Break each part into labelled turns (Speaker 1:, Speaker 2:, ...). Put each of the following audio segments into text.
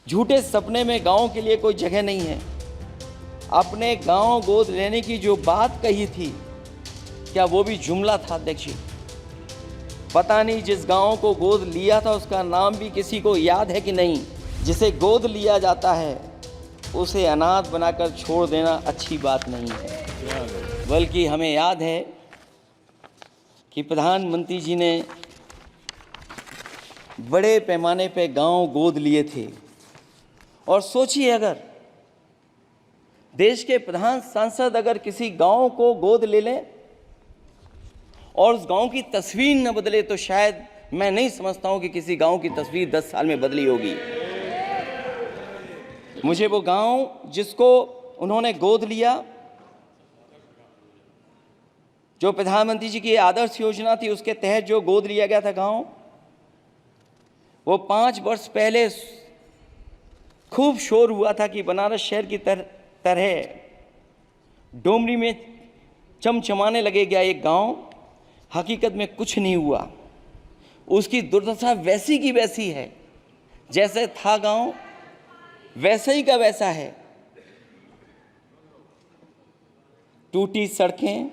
Speaker 1: झूठे सपने में गांव के लिए कोई जगह नहीं है। अपने गांव गोद लेने की जो बात कही थी, क्या वो भी जुमला था अध्यक्ष जी? पता नहीं जिस गांव को गोद लिया था उसका नाम भी किसी को याद है कि नहीं। जिसे गोद लिया जाता है उसे अनाथ बनाकर छोड़ देना अच्छी बात नहीं है। बल्कि हमें याद है कि प्रधानमंत्री जी ने बड़े पैमाने पे गांव गोद लिए थे। और सोचिए, अगर देश के प्रधान सांसद अगर किसी गांव को गोद ले लें और उस गांव की तस्वीर न बदले, तो शायद मैं नहीं समझता हूं कि किसी गांव की तस्वीर 10 साल में बदली होगी। मुझे वो गांव जिसको उन्होंने गोद लिया, जो प्रधानमंत्री जी की आदर्श योजना थी उसके तहत जो गोद लिया गया था गांव, वो 5 वर्ष पहले खूब शोर हुआ था कि बनारस शहर की तरह डोमरी में चमचमाने लगे गया एक गांव। हकीकत में कुछ नहीं हुआ। उसकी दुर्दशा वैसी की वैसी है, जैसे था गांव वैसे ही का वैसा है। टूटी सड़कें,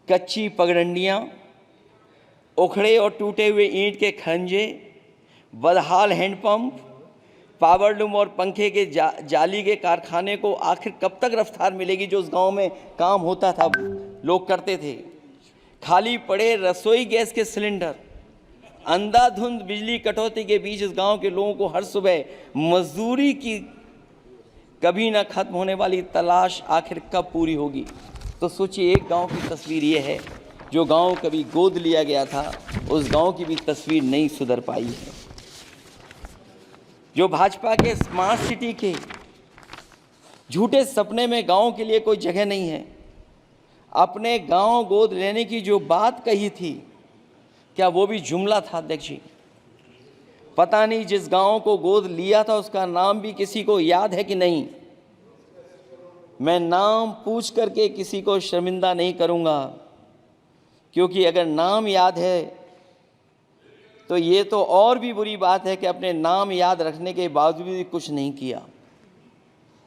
Speaker 1: कच्ची पगडंडियां, उखड़े और टूटे हुए ईंट के खंजे, बदहाल हैंडपंप, पावरलूम और पंखे के जाली के कारखाने को आखिर कब तक रफ्तार मिलेगी जो उस गांव में काम होता था, लोग करते थे। खाली पड़े रसोई गैस के सिलेंडर, अंधाधुंध बिजली कटौती के बीच इस गांव के लोगों को हर सुबह मजदूरी की कभी ना खत्म होने वाली तलाश आखिर कब पूरी होगी। तो सोचिए, एक गांव की तस्वीर ये है। जो गांव कभी गोद लिया गया था उस गांव की भी तस्वीर नहीं सुधर पाई है। जो भाजपा के स्मार्ट सिटी के झूठे सपने में गांव के लिए कोई जगह नहीं है। अपने गांव गोद लेने की जो बात कही थी, क्या वो भी जुमला था अध्यक्ष जी? पता नहीं जिस गांव को गोद लिया था उसका नाम भी किसी को याद है कि नहीं। मैं नाम पूछ करके किसी को शर्मिंदा नहीं करूंगा, क्योंकि अगर नाम याद है तो ये तो और भी बुरी बात है कि अपने नाम याद रखने के बावजूद भी कुछ नहीं किया।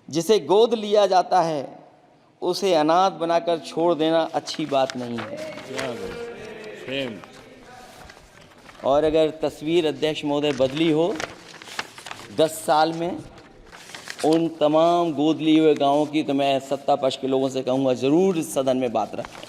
Speaker 1: जिसे गोद लिया जाता है उसे अनाथ बनाकर छोड़ देना अच्छी बात नहीं है। और अगर तस्वीर अध्यक्ष महोदय बदली हो 10 साल में उन तमाम गोद लिए हुए गांवों की, तो मैं सत्ता पक्ष के लोगों से कहूंगा जरूर इस सदन में बात रखें।